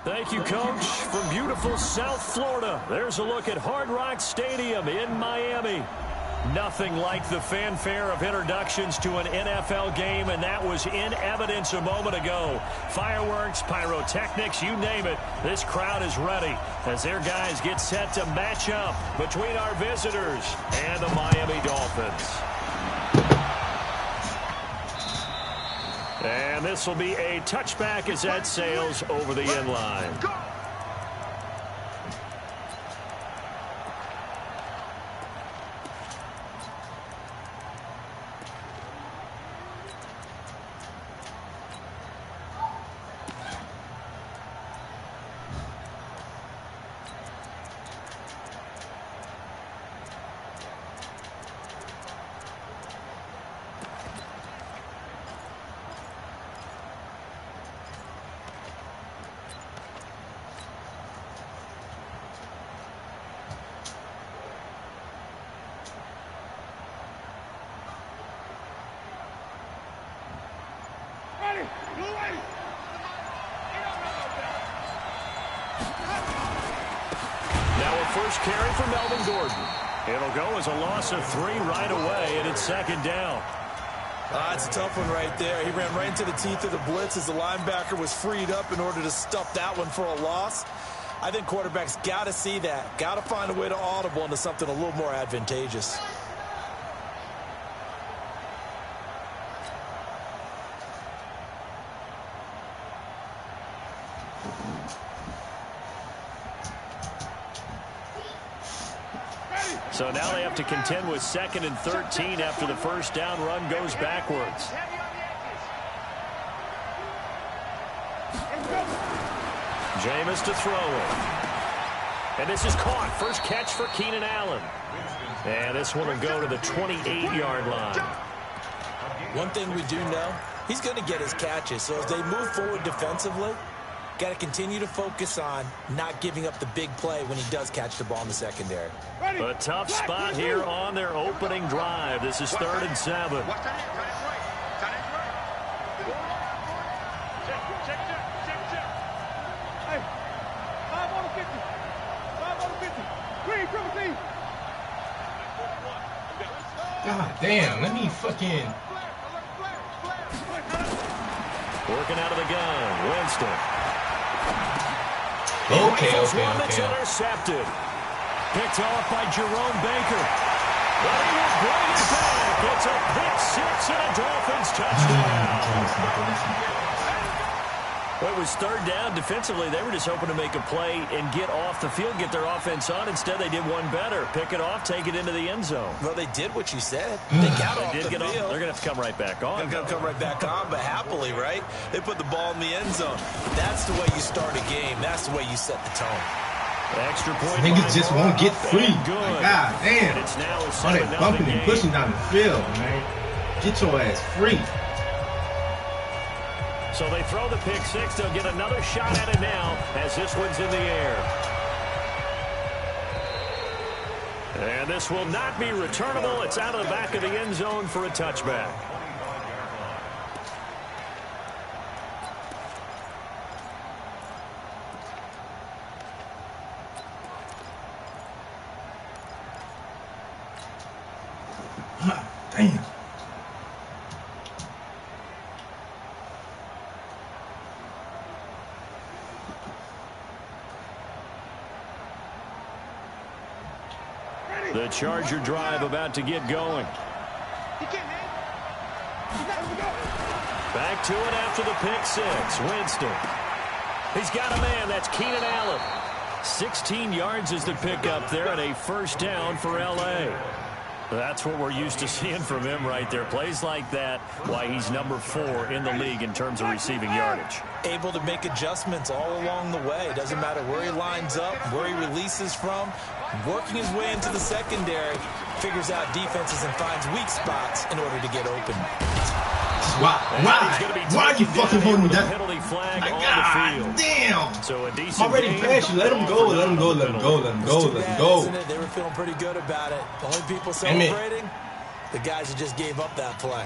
Thank you, Coach. From beautiful South Florida, there's a look at Hard Rock Stadium in Miami. Nothing like the fanfare of introductions to an NFL game, and that was in evidence a moment ago. Fireworks, pyrotechnics, you name it. This crowd is ready as their guys get set to match up between our visitors and the Miami Dolphins. And this will be a touchback as that sails over the end line. First carry for Melvin Gordon. It'll go as a loss of 3 right away, and it's second down. It's a tough one right there. He ran right into the teeth of the blitz as the linebacker was freed up in order to stuff that one for a loss. I think quarterbacks got to see that. Got to find a way to audible into something a little more advantageous. So now they have to contend with 2nd and 13 after the first down run goes backwards. Jameis to throw it. And this is caught. First catch for Keenan Allen. And this one will go to the 28-yard line. One thing we do know, he's going to get his catches. So as they move forward defensively, got to continue to focus on not giving up the big play when he does catch the ball in the secondary. A tough spot here on their opening drive. This is 3rd and 7. God damn, let me fucking... Working out of the gun, Winston. Okay. Intercepted. Picked off by Jerome Baker. But he will bring it back. It's a pick 6 and a Dolphins touchdown. It was 3rd down. Defensively, they were just hoping to make a play and get off the field, get their offense on. Instead, they did one better. Pick it off, take it into the end zone. Well, they did what you said. They got off the field. They're going to have to come right back on. They're going to come right back on, but happily, right? They put the ball in the end zone. That's the way you start a game. That's the way you set the tone. Extra point. Niggas just won't get free. Good. Like, God damn. It's now all that bumping and pushing down the field, man. Get your ass free. So they throw the pick 6. They'll get another shot at it now as this one's in the air. And this will not be returnable. It's out of the back of the end zone for a touchback. Damn. The Charger drive about to get going. Back to it after the pick 6. Winston. He's got a man. That's Keenan Allen. 16 yards is the pickup there and a first down for L.A. That's what we're used to seeing from him right there. Plays like that, why he's number 4 in the league in terms of receiving yardage. Able to make adjustments all along the way. Doesn't matter where he lines up, where he releases from. Working his way into the secondary, figures out defenses and finds weak spots in order to get open. Why are you fucking holding that? Penalty flag like, on God the field. Damn. So a decent I'm already past you. Let him go. Let him go. Let him go. Let him go. Let him go. They were feeling pretty good about it. The only people celebrating, the guys who just gave up that play.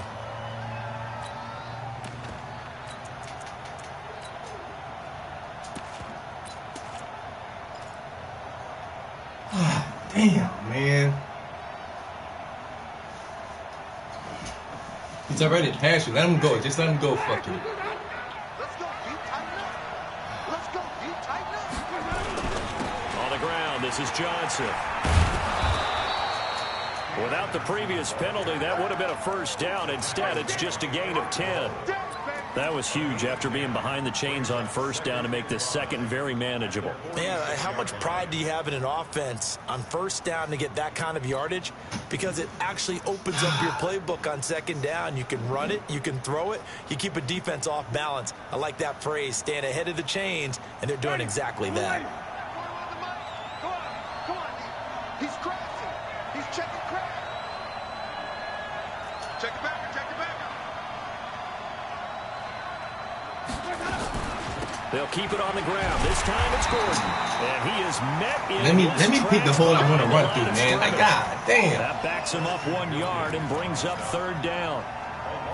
Damn, man. He's already past you. Let him go. Just let him go. Fuck it. Let's go. Deep tighten up. Let's go. Deep tighten up. On the ground, this is Johnson. Without the previous penalty, that would have been a first down. Instead, it's just a gain of 10. That was huge after being behind the chains on first down to make this second very manageable. Man, how much pride do you have in an offense on first down to get that kind of yardage? Because it actually opens up your playbook on second down. You can run it, you can throw it, you keep a defense off balance. I like that phrase, stand ahead of the chains, and they're doing exactly that. Come on. He's crashing. He's checking crack. Check it back. They'll keep it on the ground. This time it's Gordon. And he is met in Let me pick the hole I want to run through, man. Like, God damn. That backs him up 1 yard and brings up third down.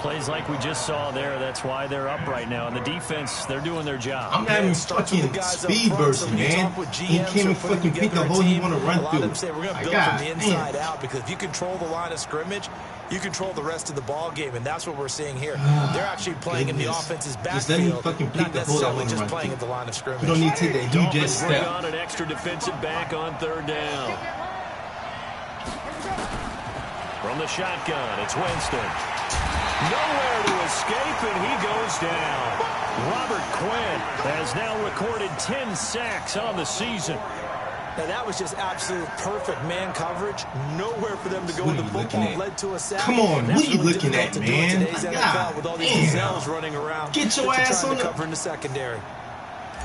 Plays like we just saw there. That's why they're up right now. And the defense, they're doing their job. I'm having fucking speed bursting, man. He can't even fucking pick the hole you want to run through. A lot of them say we're going to build from the inside out, because if you control the line of scrimmage, you control the rest of the ball game, and that's what we're seeing here. They're actually playing in the offense's backfield, just let me fucking pick the hole I want to just run playing through. at the line of scrimmage. You don't need to take that huge ass Bring step. on an extra defensive back on third down. From the shotgun, it's Winston. Nowhere to escape, and he goes down. Robert Quinn has now recorded 10 sacks on the season. Now, that was just absolute perfect man coverage. Nowhere for them to go with the football. Led to a sack. Come on, what are you looking at, man? Today's NFL with all these gazelles running around. Get your ass on the cover in the secondary.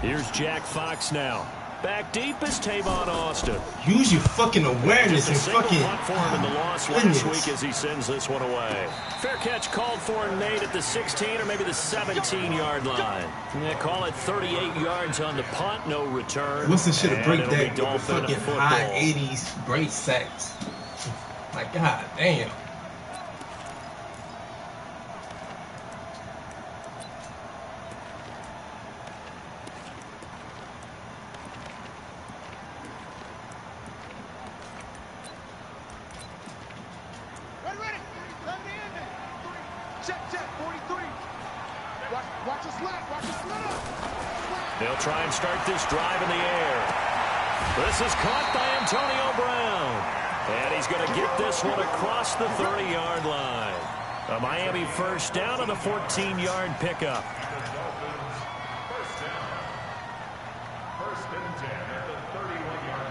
Here's Jack Fox now. Back deep is Tavon Austin. Use your fucking awareness and fucking punt for him in the loss last week as he sends this one away. Fair catch called for and made at the 16 or maybe the 17-yard line. They call it 38 yards on the punt, no return. Winston should have break that with Dolphin fucking high 80s, great sacks. My God, damn. They'll try and start this drive in the air. This is caught by Antonio Brown. And he's going to get this one across the 30-yard line. A Miami first down on the 14-yard pickup. First and 10 at the 31-yard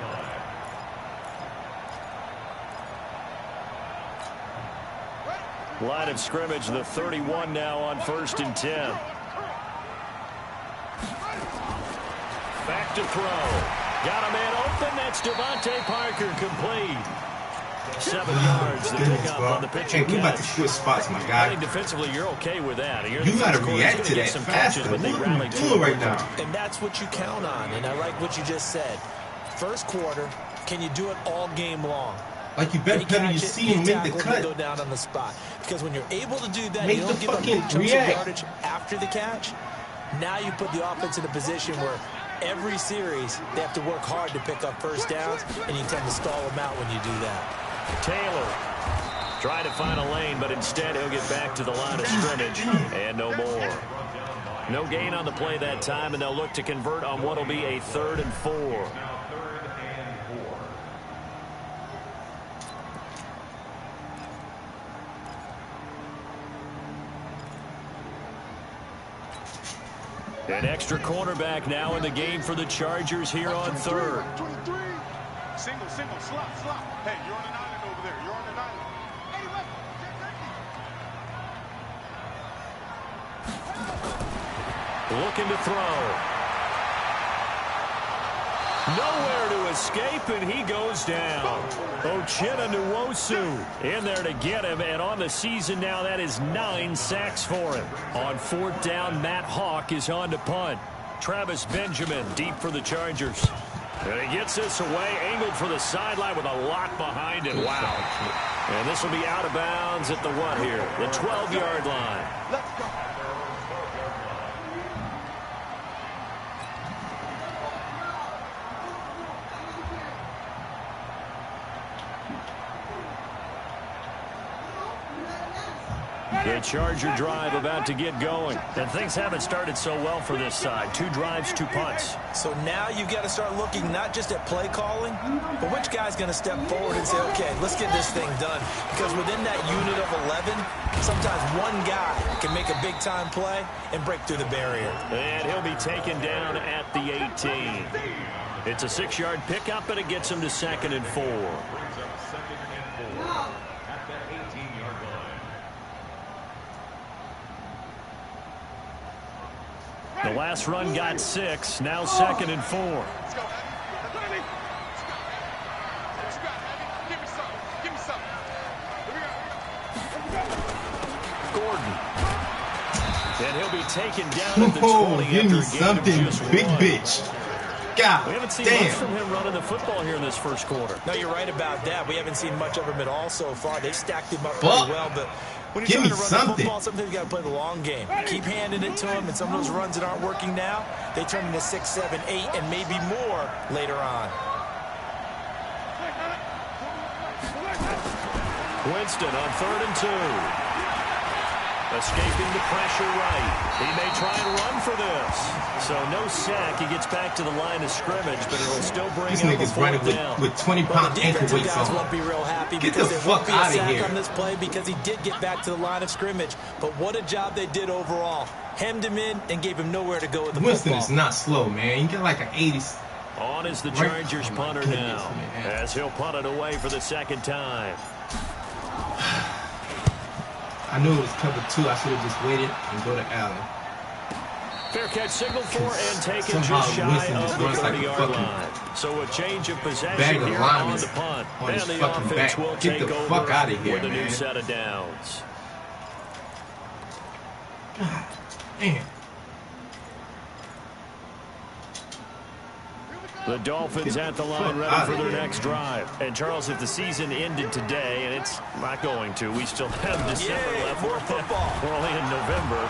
line. Line of scrimmage, the 31 now on first and 10. Back to throw. Got a man open. That's Devontae Parker, complete. 7 yards to pick up on the pitch. Hey, we about to switch spots, my guy. I think defensively, you're okay with that. You got to react to that faster. What are you doing right now? And that's what you count on, and I like what you just said. First quarter, can you do it all game long? Like, you better you see him make the cut. Go down on the spot. Because when you're able to do that, Make you don't the give up fucking big chunks of react. yardage after the catch. Now you put the offense in a position where every series they have to work hard to pick up first downs, and you tend to stall them out when you do that. Taylor trying to find a lane, but instead he'll get back to the line of scrimmage and no more. No gain on the play that time, and they'll look to convert on what will be a 3rd and 4. An extra cornerback now in the game for the Chargers here on 3rd. 23. Single, slot. Hey, you're on an island over there. You're on an island. Hey, wait. Looking to throw. Nowhere to escape, and he goes down. Uchenna Nwosu in there to get him, and on the season now, that is 9 sacks for him. On 4th down, Matt Hawk is on to punt. Travis Benjamin deep for the Chargers. And he gets this away, angled for the sideline with a lot behind it. Wow. And this will be out of bounds at the what here? The 12-yard line. Let's go. The Charger drive about to get going. And things haven't started so well for this side. 2 drives, 2 punts. So now you've got to start looking not just at play calling, but which guy's going to step forward and say, okay, let's get this thing done. Because within that unit of 11, sometimes one guy can make a big-time play and break through the barrier. And he'll be taken down at the 18. It's a 6-yard pickup, and it gets him to 2nd and 4. Brings up 2nd and 4 at that 18-yard line. The last run got 6. Now 2nd and 4. Let's go, Abby. Let's go, Abby. Give me something. Give me something. Here we go. Gordon. And he'll be taken down at the 20 Oh, give me after a gain something, of just big 1. bitch. God We haven't seen damn. much from him running the football here in this first quarter. No, you're right about that. We haven't seen much of him at all so far. They've stacked him up Fuck. pretty well, but when Give you're me trying to run the something. football, sometimes you got to play the long game. Keep handing it to him, and some of those runs that aren't working now, they turn into 6, 7, 8, and maybe more later on. Winston on 3rd and 2. Escaping the pressure right. He may try and run for this. So no sack. He gets back to the line of scrimmage, but it'll still bring This him nigga's a 4th running down. with 20-pound The ankle defensive weights guys on. won't be real happy Get because the there won't fuck be a outta sack here. on this play because he did get back to the line of scrimmage. But what a job they did overall. Hemmed him in and gave him nowhere to go with the Winston football. is not slow, man. You got like an 80. On is the Right. Chargers Oh, my punter goodness, now, man. as he'll punt it away for the 2nd time. I knew it was cover 2. I should have just waited and go to Allen. Fair catch signaled for and taken Somehow just shy Winston of just the runs like a 30-yard fucking line. So a change of bag possession of here limes on the punt. on And his the fucking offense back. will Get take the over fuck outta here, with a new man. set of downs. God damn. The Dolphins at the line ready for their next drive. And Charles, if the season ended today, and it's not going to, we still have December left. more football. We're only in November,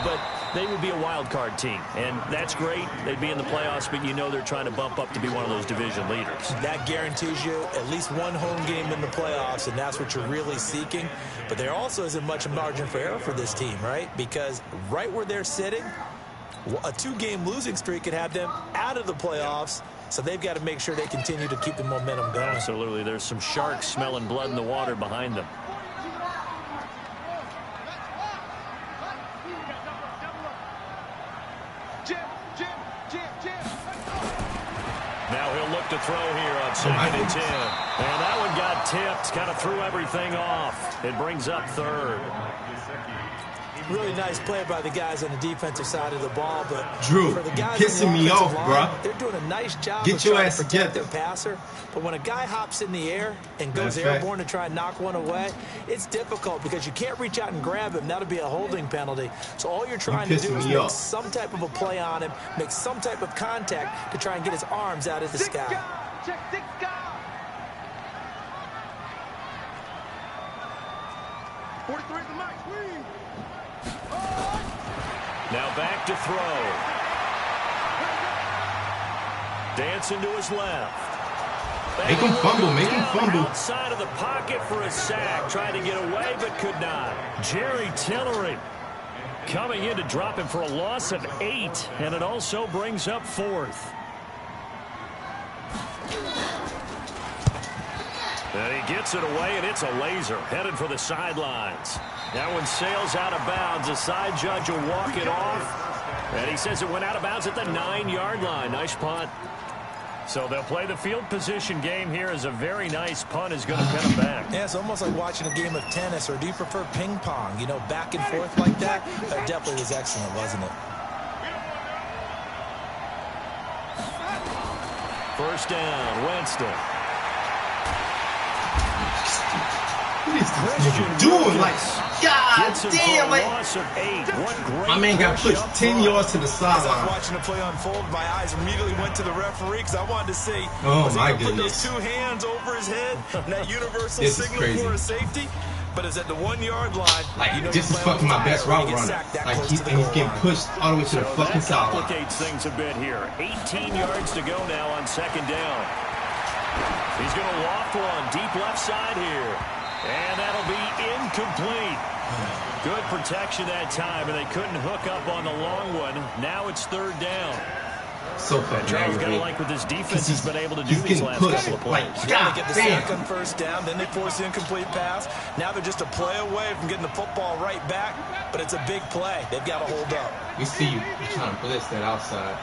but they would be a wild card team, and that's great. They'd be in the playoffs, but you know they're trying to bump up to be one of those division leaders. That guarantees you at least one home game in the playoffs, and that's what you're really seeking. But there also isn't much margin for error for this team, right? Because right where they're sitting, a 2-game losing streak could have them out of the playoffs. So they've got to make sure they continue to keep the momentum going. Absolutely. There's some sharks smelling blood in the water behind them. Now he'll look to throw here on 2nd and 10. And that one got tipped. Kind of threw everything off. It brings up 3rd. Really nice play by the guys on the defensive side of the ball, but Drew, for the you guys pissing on the me offensive off, line, bruh. they're doing a nice job Get of your trying ass to protect together. their passer. But when a guy hops in the air and goes That's fact. airborne to try and knock one away, it's difficult because you can't reach out and grab him. That'll be a holding penalty. So all you're trying to do pissing is me make off. some type of a play on him, make some type of contact to try and get his arms out of the sky. Check 6 guys. 43 is the max. Now back to throw. Dancing to his left. Make him fumble, make him fumble. Outside of the pocket for a sack. Tried to get away, but could not. Jerry Tillery coming in to drop him for a loss of 8. And it also brings up 4th. And he gets it away, and it's a laser. Headed for the sidelines. That one sails out of bounds. The side judge will walk it off. And he says it went out of bounds at the 9-yard line. Nice punt. So they'll play the field position game here as a very nice punt is going to pin them back. Yeah, it's almost like watching a game of tennis, or do you prefer ping pong? You know, back and forth like that? That definitely was excellent, wasn't it? First down, Winston. What is this nigga doing? Like, God Gets him damn, for a like, loss of 8. What great my man got push pushed up 10 front. yards to the As I was sideline. watching the play unfold, my eyes immediately went to the referee because I wanted to see, Oh, was he my going to put goodness. those 2 hands over his head and that universal This is signal crazy. for a safety? But it's at the 1-yard line. Like, you know this you're is playing fucking my with best fire when route you get runner. sacked that Like, close he's to the and he's goal getting line. pushed all the way to the So fucking that sideline. complicates things a bit here. 18 yards to go now on 2nd down. He's going to loft one deep left side here. And that'll be incomplete. Good protection that time, and they couldn't hook up on the long one. Now it's third down. So fucking Charles got to like what this defense has been able to do these last couple of plays. Like, Trying to get the sack on first down, then they force the incomplete pass. Now they're just a play away from getting the football right back, but it's a big play. They've got to hold up. We see you trying to blitz that outside.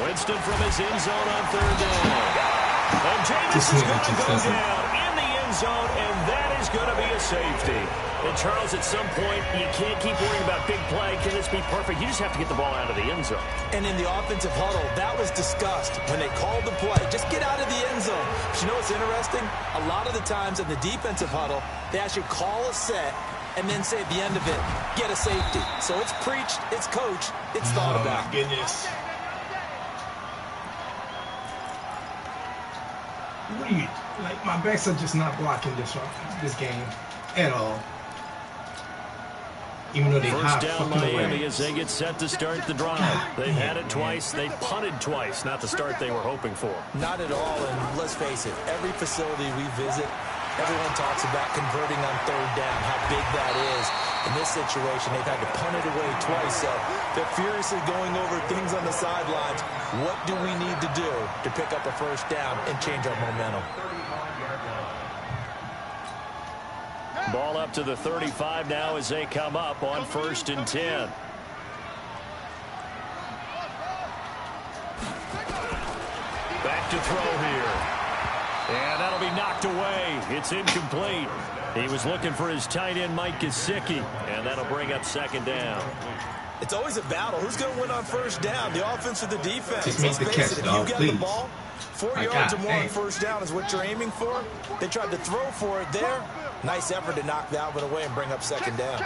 Winston from his end zone on third down. And Jameis is going to go down in the end zone, and that is going to be a safety. And Charles, at some point, you can't keep worrying about big play. Can this be perfect? You just have to get the ball out of the end zone. And in the offensive huddle, that was discussed when they called the play. Just get out of the end zone. But you know what's interesting? A lot of the times in the defensive huddle, they actually call a set and then say at the end of it, get a safety. So it's preached, it's coached, it's thought about. Oh, my goodness. What are you, like, my backs are just not blocking this game at all. Even though they First down fucking Miami away. as they get set to start the drive. They've had it twice. They've punted twice. Not the start they were hoping for. Not at all, and let's face it, every facility we visit, everyone talks about converting on third down, how big that is. In this situation, they've had to punt it away twice, so they're furiously going over things on the sidelines. What do we need to do to pick up a first down and change our momentum? Ball up to the 35 now as they come up on 1st and 10. Back to throw here. And that'll be knocked away. It's incomplete. He was looking for his tight end, Mike Gesicki, and that'll bring up 2nd down. It's always a battle. Who's going to win on first down, the offense or the defense? Just make the catch, dog, if you get the ball, 4 yards or more on first down is what you're aiming for. They tried to throw for it there. Nice effort to knock that one away and bring up 2nd down.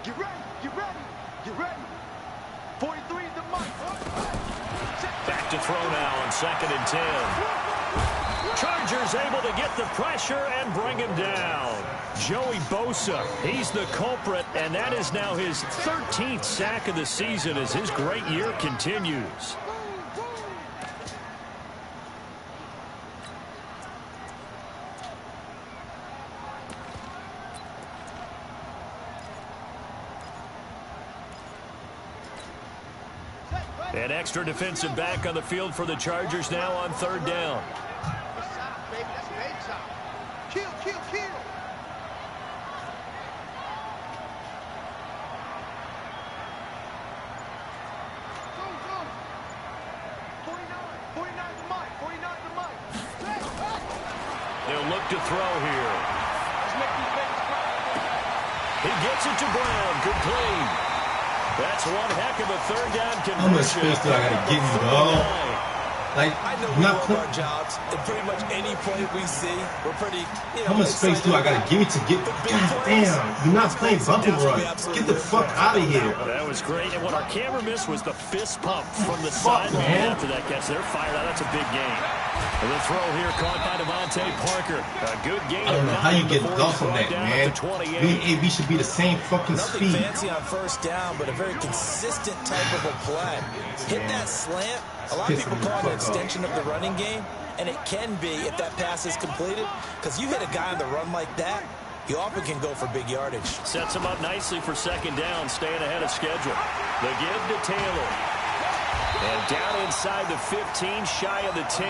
Get ready, get ready, get ready. 43 the mark. Back to throw now on 2nd and 10. Chargers able to get the pressure and bring him down. Joey Bosa, he's the culprit, and that is now his 13th sack of the season as his great year continues. An extra defensive back on the field for the Chargers now on 3rd down. Baby, that's big time. Kill, kill, kill. Go, go. 49 to Mike, 49 to Mike. They'll look to throw here. He gets it to Brown. Good play. That's one heck of a 3rd down conversion. How much space do I gotta give you, dog? Like, I know we love our jobs, and pretty much any play we see, we're pretty, how much space do I gotta give you to get? God damn, you're not playing bumper run. Get the fuck out of here. That was great, and what our camera missed was the fist pump from the sideline after that catch. They're fired out. That's a big game. And the throw here caught by Devontae Parker. A good game. I don't know how you get Dolphin that, man. We should be the same fucking Nothing speed. fancy on first down, but a very consistent type of a play. Hit that slant. A lot of people call it an extension of the running game, and it can be if that pass is completed, because you hit a guy on the run like that, you often can go for big yardage. Sets him up nicely for 2nd down, staying ahead of schedule. The give to Taylor. And down inside the 15, shy of the 10.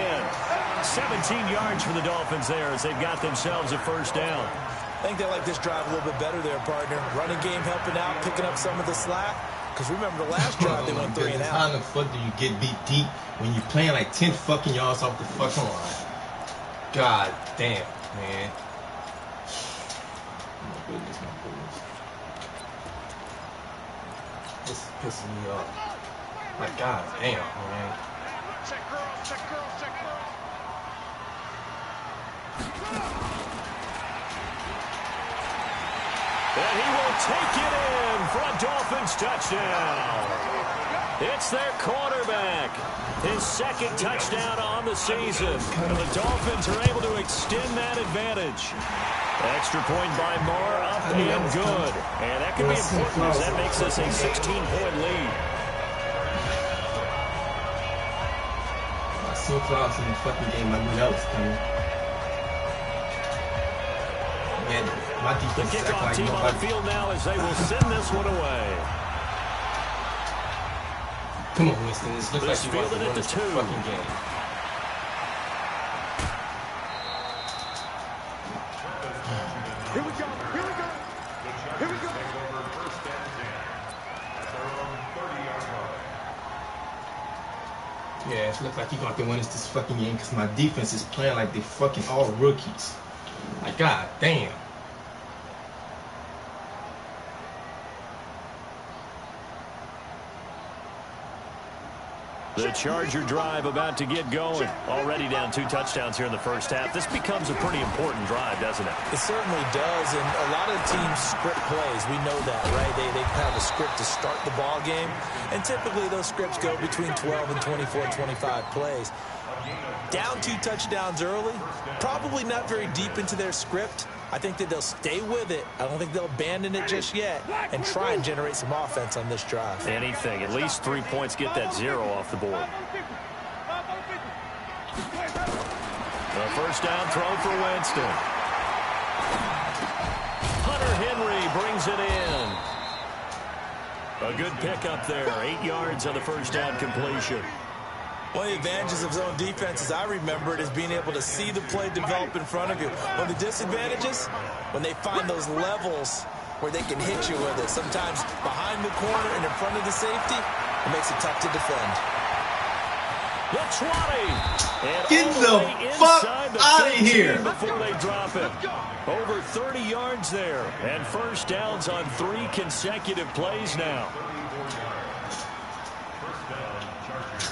17 yards for the Dolphins there as they've got themselves a 1st down. I think they like this drive a little bit better there, partner. Running game helping out, picking up some of the slack. Because remember the last drive, they went 3 and out. How in the fuck do you get beat deep when you're playing like 10 fucking yards off the fucking line? God damn, man. My goodness, my goodness. This is pissing me off. Like, god damn, man. Check girls, check girls, check girls. And he will take it in for a Dolphins touchdown. It's their quarterback. His second touchdown on the season. And the Dolphins are able to extend that advantage. Extra point by Moore, up and good. And that could be important as that makes us a 16-point lead. I saw Klaus in the fucking game. I knew that was coming. Man, my defense the kickoff team on the field now as they will send this one away. Come on, Winston. This looks like you want to win this fucking game. Here we go. Here we go. Here we go. Yeah, it looks like you're going to have to win this fucking game because my defense is playing like they fucking all rookies. Like, god damn. The Charger drive about to get going. Already down 2 touchdowns here in the first half. This becomes a pretty important drive, doesn't it? It certainly does, and a lot of the teams script plays. We know that, right? They have a script to start the ball game, and typically those scripts go between 12 and 24, 25 plays. Down 2 touchdowns early, probably not very deep into their script. I think that they'll stay with it. I don't think they'll abandon it just yet and try and generate some offense on this drive. Anything. At least 3 points, get that 0 off the board. The first down throw for Winston. Hunter Henry brings it in. A good pickup there. 8 yards on the first down completion. One of the advantages of zone defense, as I remember it, is being able to see the play develop in front of you. One of the disadvantages, when they find those levels where they can hit you with it, sometimes behind the corner and in front of the safety, it makes it tough to defend. The 20. And get the fuck out of here before they drop it. Over 30 yards there. And first downs on 3 consecutive plays now.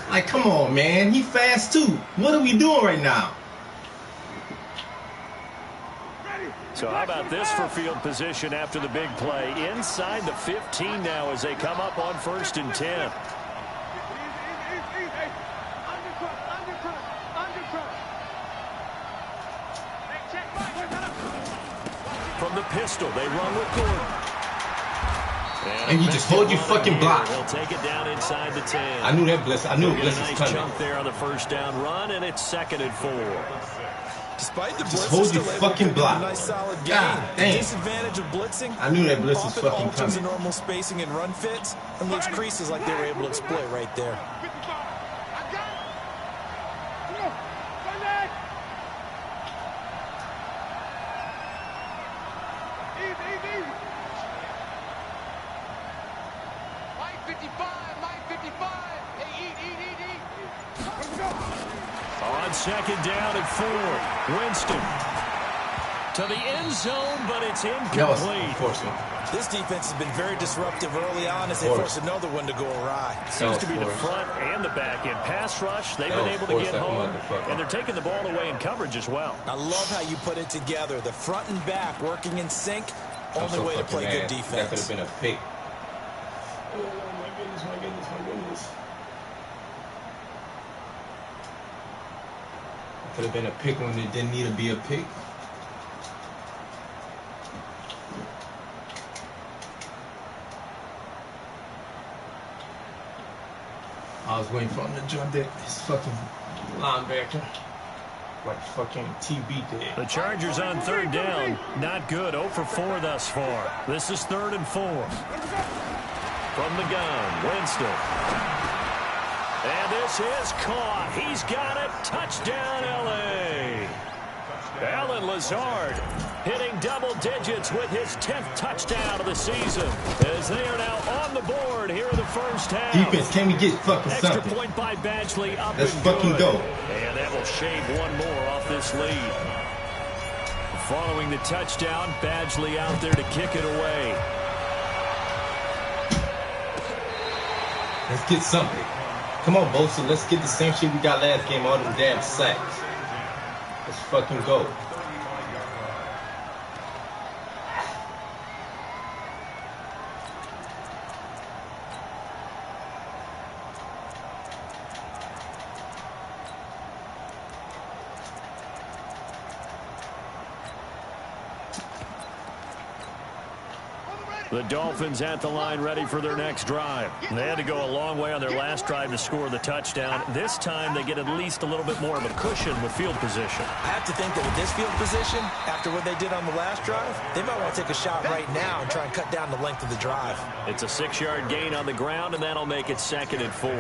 Like, come on, man. He fast, too. What are we doing right now? So how about this for field position after the big play? Inside the 15 now as they come up on 1st and 10. From the pistol, they run with Gordon. And you just hold your fucking block. He'll take it down inside the 10. I knew that blitz. I knew Blitz was nice coming. Jump there on the first down run, and it's 2nd and 4. Despite the just blitz, hold your fucking block. Nice solid game. God damn. The disadvantage of blitzing. I knew that blitz was fucking alters the coming. normal spacing and run fits and leaves creases like they were able to exploit right there. On 2nd down and 4. Winston to the end zone, but it's incomplete. This defense has been very disruptive early on as they force another one to go awry. Seems to be the front and the back end. Pass rush, they've been able to get home, and they're taking the ball away in coverage as well. I love how you put it together. The front and back working in sync. Only way to play good defense. That could have been a pick. Oh, my goodness, my goodness, my goodness. Could have been a pick when it didn't need to be a pick. I was waiting for him to jump that his fucking linebacker. Like fucking TB did. The Chargers on 3rd down. Not good. 0 for 4 thus far. This is 3rd and 4. From the gun, Winston. And this is caught. He's got it. Touchdown, L.A. Allen Lazard hitting double digits with his 10th touchdown of the season as they are now on the board here in the first half. Defense, can we get fucking Extra something? point by Badgley up Let's and fucking good. go. And that will shave one more off this lead. Following the touchdown, Badgley out there to kick it away. Let's get something. Come on, Bosa. Let's get the same shit we got last game. All them damn sacks. Let's fucking go. The Dolphins at the line ready for their next drive. They had to go a long way on their last drive to score the touchdown. This time they get at least a little bit more of a cushion with field position. I have to think that with this field position, after what they did on the last drive, they might want to take a shot right now and try and cut down the length of the drive. It's a 6-yard gain on the ground, and that'll make it 2nd and 4.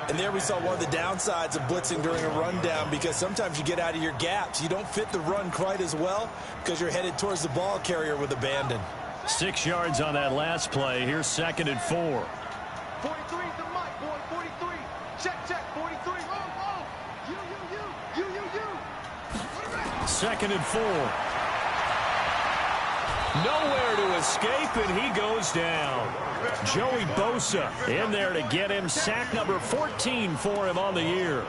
And there we saw one of the downsides of blitzing during a rundown, because sometimes you get out of your gaps. You don't fit the run quite as well because you're headed towards the ball carrier with abandon. 6 yards on that last play. Here's 2nd and 4. 43 to Mike, boy, 43. Check, 43. Oh. You. 2nd and 4. Nowhere to escape, and he goes down. Joey Bosa in there to get him. Sack number 14 for him on the year.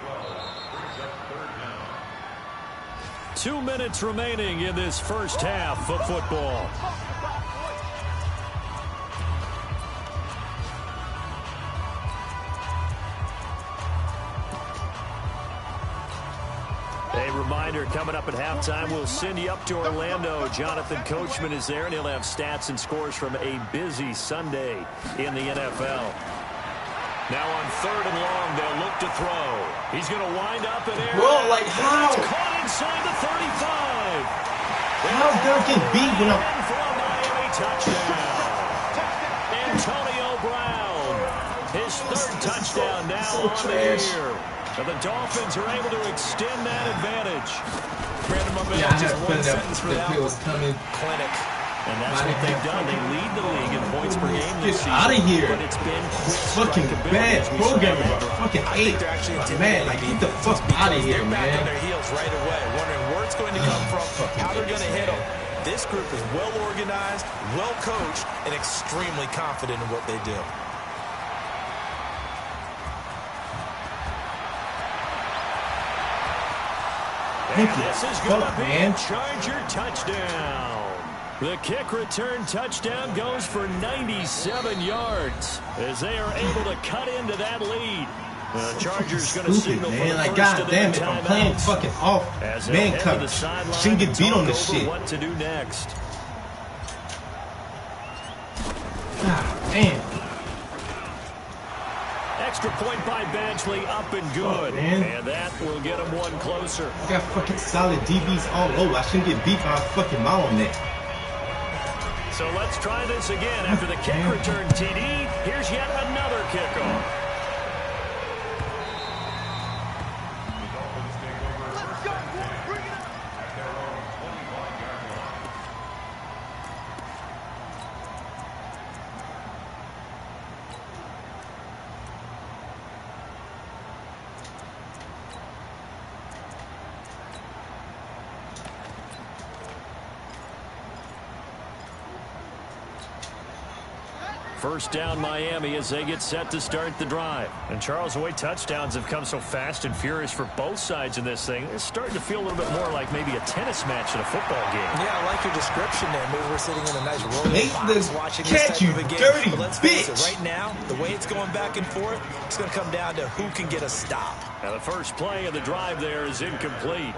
2 minutes remaining in this first half of football. A reminder, coming up at halftime, we'll send you up to Orlando. Jonathan Coachman is there, and he'll have stats and scores from a busy Sunday in the NFL. Now on 3rd and long, they'll look to throw. He's going to wind up in air. Bro, like how? It's caught inside the 35. How Duncan beat when I'm... For a Miami touchdown. Antonio Brown, his 3rd touchdown now So on trash. the year. And the Dolphins are able to extend that advantage. Brandon, my man, Yeah, I just had one fun sentence for that that it was one. coming. Clinic. And that's what they've done. They lead the league in points per game this season. Get out of here. But it's been Fucking bad programming, bro. Fucking I think hate. they're actually Man, like, get the fuck out of here, they're back on man. their heels right away, wondering where it's going to come from, how they're going to hit them. This group is well organized, well coached, and extremely confident in what they do. This is going to be a Charger touchdown. The kick return touchdown goes for 97 yards as they are able to cut into that lead. The Chargers going to signal for the like, first God of damn their it, I'm playing timeouts. fucking off As they'll man head to cover. the sideline Shouldn't get and beat talk on this over shit. what to do next. God damn. Extra point by Badgley, up and good. And that will get him one closer. I got fucking solid DBs all over. I shouldn't get beat by a fucking mile on that. So let's try this again. After the kick return TD, here's yet another kickoff. First down Miami as they get set to start the drive. And Charles, the way touchdowns have come so fast and furious for both sides in this thing, it's starting to feel a little bit more like maybe a tennis match in a football game. Yeah, I like your description there. Maybe we're sitting in a nice rolling box watching this Catch type you, of a game. dirty But let's face it, bitch. right now, the way it's going back and forth, it's going to come down to who can get a stop. Now the first play of the drive there is incomplete.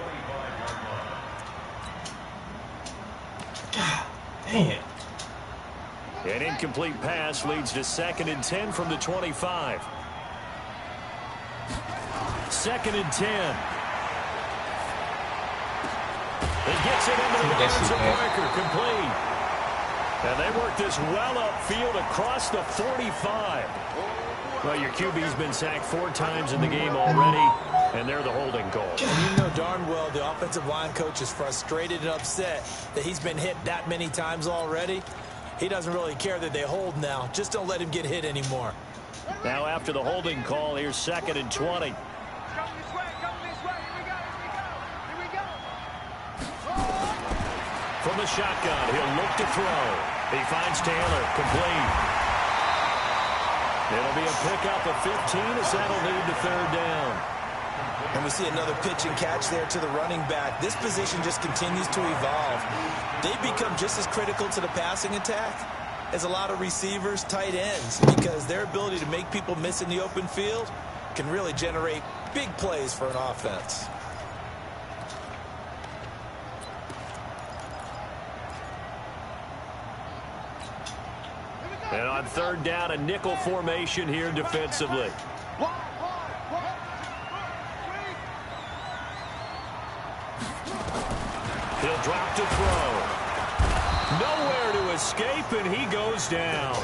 God damn. An incomplete pass leads to 2nd and 10 from the 25. 2nd and 10. It gets it into the arms of Parker, complete. And they work this well upfield across the 45. Well, your QB's been sacked 4 times in the game already, and they're the holding goal. And you know darn well the offensive line coach is frustrated and upset that he's been hit that many times already. He doesn't really care that they hold now. Just don't let him get hit anymore. Now after the holding call, here's 2nd and 20. From the shotgun, he'll look to throw. He finds Taylor, complete. It'll be a pickup of 15 as that'll lead to 3rd down. And we see another pitch and catch there to the running back. This position just continues to evolve. They've become just as critical to the passing attack as a lot of receivers, tight ends, because their ability to make people miss in the open field can really generate big plays for an offense. On third down, a nickel formation here defensively. He'll drop to throw. Nowhere to escape, and he goes down.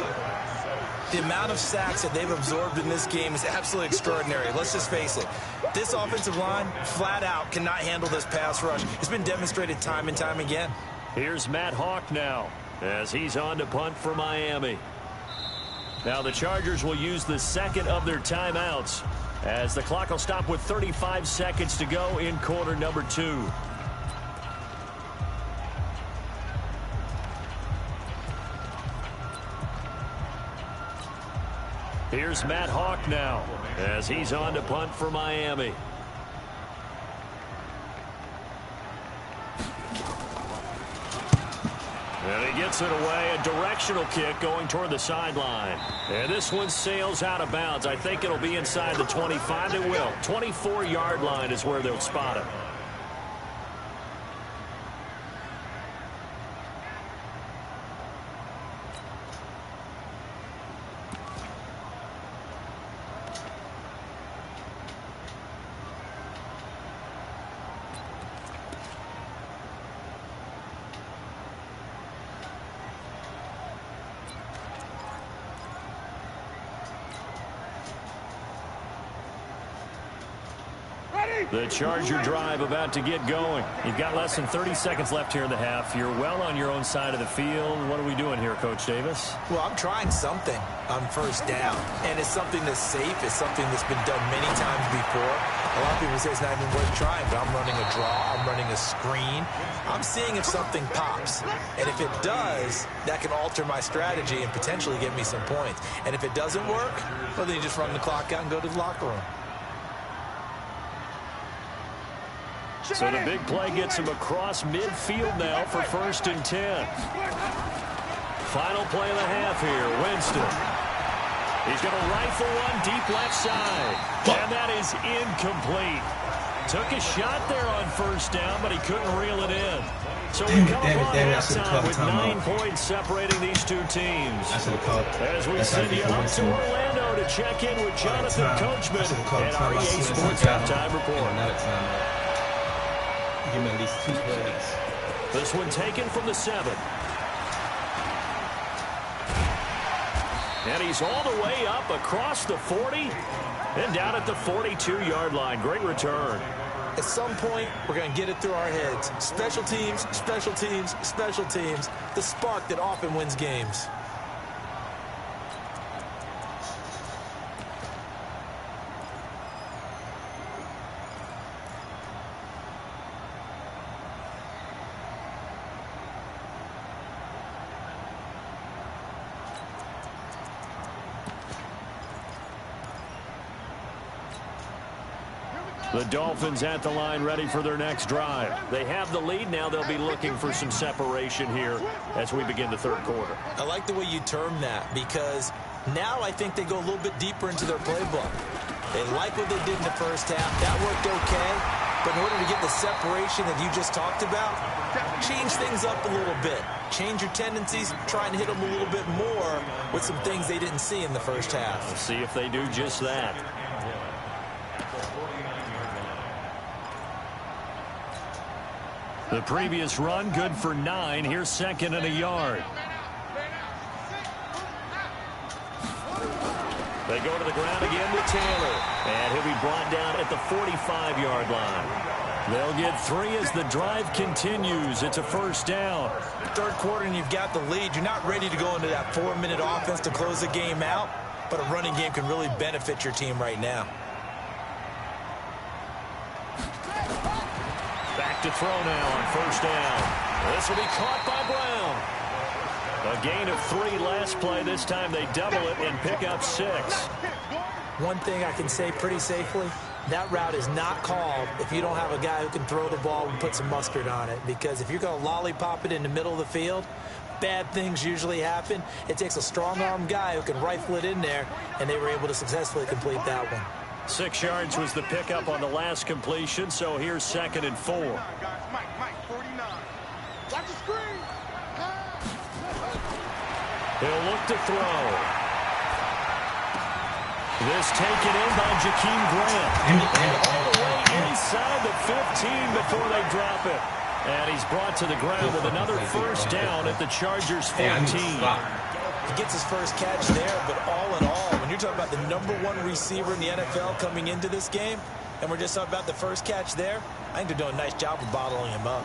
The amount of sacks that they've absorbed in this game is absolutely extraordinary. Let's just face it. This offensive line, flat out, cannot handle this pass rush. It's been demonstrated time and time again. Here's Matt Hawk now as he's on to punt for Miami. Now the Chargers will use the second of their timeouts as the clock will stop with 35 seconds to go in quarter number 2. Here's Matt Hawk now as he's on to punt for Miami. And he gets it away, a directional kick going toward the sideline. And this one sails out of bounds. I think it'll be inside the 25. It will. 24-yard line is where they'll spot it. The Charger drive about to get going. You've got less than 30 seconds left here in the half. You're well on your own side of the field. What are we doing here, Coach Davis? Well, I'm trying something on first down, and it's something that's safe. It's something that's been done many times before. A lot of people say it's not even worth trying, but I'm running a draw. I'm running a screen. I'm seeing if something pops, and if it does, that can alter my strategy and potentially get me some points. And if it doesn't work, well, then you just run the clock out and go to the locker room. So the big play gets him across midfield now for 1st and 10. Final play of the half here, Winston. He's going to rifle one deep left side. And that is incomplete. Took a shot there on first down, but he couldn't reel it in. So we come up on halftime with 9 points separating these two teams. As we send you up to Orlando to check in with Jonathan Coachman and our EA Sports Halftime Report. Give him at least 2 plays. This one taken from the 7. And he's all the way up across the 40 and down at the 42-yard line. Great return. At some point, we're going to get it through our heads. Special teams, special teams, special teams. The spark that often wins games. The Dolphins at the line ready for their next drive. They have the lead now. They'll be looking for some separation here as we begin the third quarter. I like the way you term that because now I think they go a little bit deeper into their playbook. They like what they did in the first half. That worked okay. But in order to get the separation that you just talked about, change things up a little bit. Change your tendencies, try and hit them a little bit more with some things they didn't see in the first half. We'll see if they do just that. The previous run, good for 9. Here's 2nd and a yard. They go to the ground again with Taylor. And he'll be brought down at the 45-yard line. They'll get 3 as the drive continues. It's a first down. Third quarter and you've got the lead. You're not ready to go into that 4-minute offense to close the game out. But a running game can really benefit your team right now. Back to throw now on first down. This will be caught by Brown. A gain of 3 last play. This time they double it and pick up 6. One thing I can say pretty safely, that route is not called if you don't have a guy who can throw the ball and put some mustard on it. Because if you're going to lollipop it in the middle of the field, bad things usually happen. It takes a strong-arm guy who can rifle it in there, and they were able to successfully complete that one. 6 yards was the pickup on the last completion, so here's 2nd and 4. Mike, 49. Watch the screen. He'll look to throw. This taken in by Jakeem Grant. All the way inside the 15 before they drop it. And he's brought to the ground with another first down at the Chargers 14. He gets his first catch there, but all in all, when you're talking about the #1 receiver in the NFL coming into this game, and we're just talking about the first catch there, I think they're doing a nice job of bottling him up.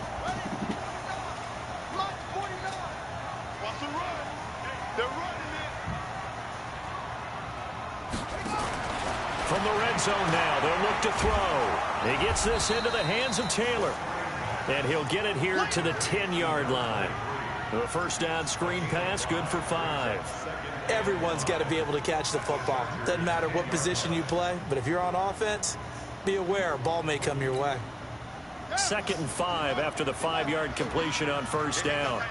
From the red zone now, they'll look to throw. He gets this into the hands of Taylor. And he'll get it here to the 10-yard line. The first down screen pass, good for 5. Everyone's got to be able to catch the football. Doesn't matter what position you play, but if you're on offense, be aware a ball may come your way. 2nd and 5 after the 5-yard completion on first down.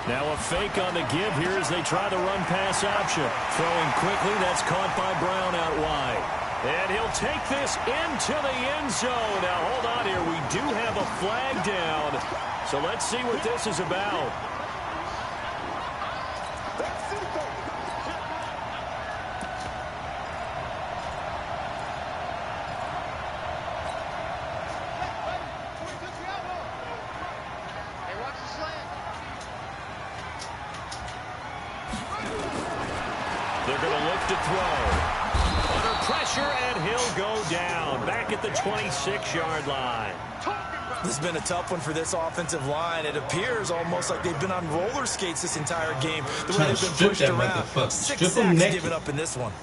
Now a fake on the give here as they try the run-pass option. Throwing quickly, that's caught by Brown out wide. And he'll take this into the end zone. Now, hold on here. We do have a flag down. So let's see what this is about. They're going to look to throw. Under pressure, and he'll go down. Back at the 26-yard line. This has been a tough one for this offensive line. It appears almost like they've been on roller skates this entire game. The way they've been pushed around. 6 sacks given up in this one.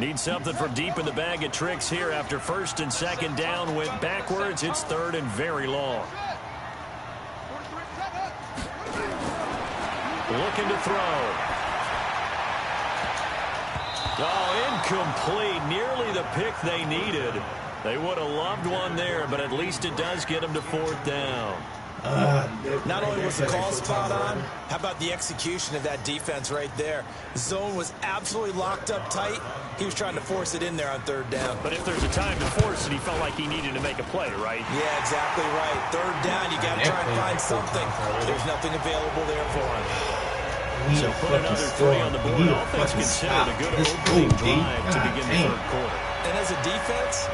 Need something from deep in the bag of tricks here after 1st and 2nd down went backwards. It's 3rd and very long. Looking to throw. Oh, incomplete. Nearly the pick they needed. They would have loved one there, but at least it does get them to 4th down. Not only was the call spot on, how about the execution of that defense right there? Zone was absolutely locked up tight. He was trying to force it in there on 3rd down. But if there's a time to force it, he felt like he needed to make a play, right? Yeah, exactly right. 3rd down, you got to try and find something. There's nothing available there for him. So put another 3 on the board. Offense considered a good opening drive to begin the 3rd quarter. And as a defense,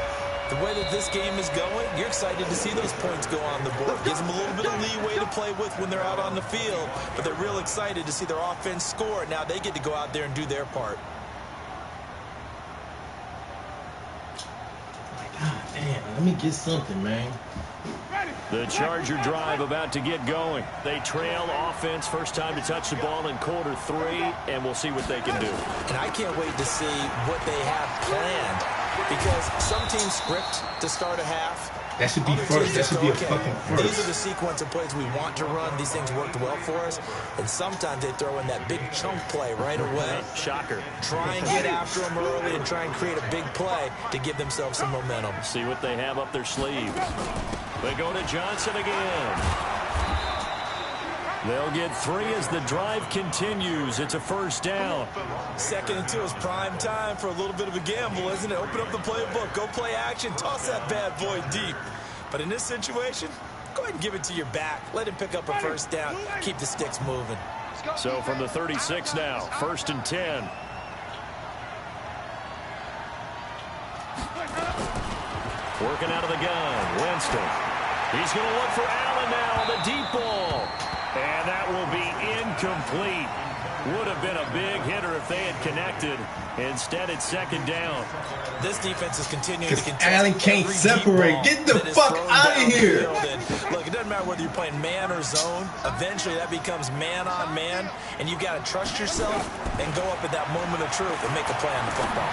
the way that this game is going, you're excited to see those points go on the board. Gives them a little bit of leeway to play with when they're out on the field, but they're real excited to see their offense score. Now they get to go out there and do their part. God damn, let me get something, man. The Charger drive about to get going. They trail offense, first time to touch the ball in quarter 3, and we'll see what they can do. And I can't wait to see what they have planned, because some teams script to start a half. That should be first. That should be a fucking first. These are the sequence of plays we want to run. These things worked well for us. And sometimes they throw in that big chunk play right away. Shocker. Try and get after them early and try and create a big play to give themselves some momentum. See what they have up their sleeve. They go to Johnson again. They'll get 3 as the drive continues. It's a first down. 2nd and 2 is prime time for a little bit of a gamble, isn't it? Open up the playbook. Go play action. Toss that bad boy deep. But in this situation, go ahead and give it to your back. Let him pick up a first down. Keep the sticks moving. So from the 36 now, 1st and 10. Working out of the gun, Winston. He's going to look for Allen now on the deep ball. And that will be incomplete. Would have been a big hitter if they had connected. Instead, it's 2nd down. This defense is continuing to contest. Allen can't separate. Get the fuck out of here. Look, it doesn't matter whether you're playing man or zone. Eventually, that becomes man on man. And you've got to trust yourself and go up at that moment of truth and make a play on the football.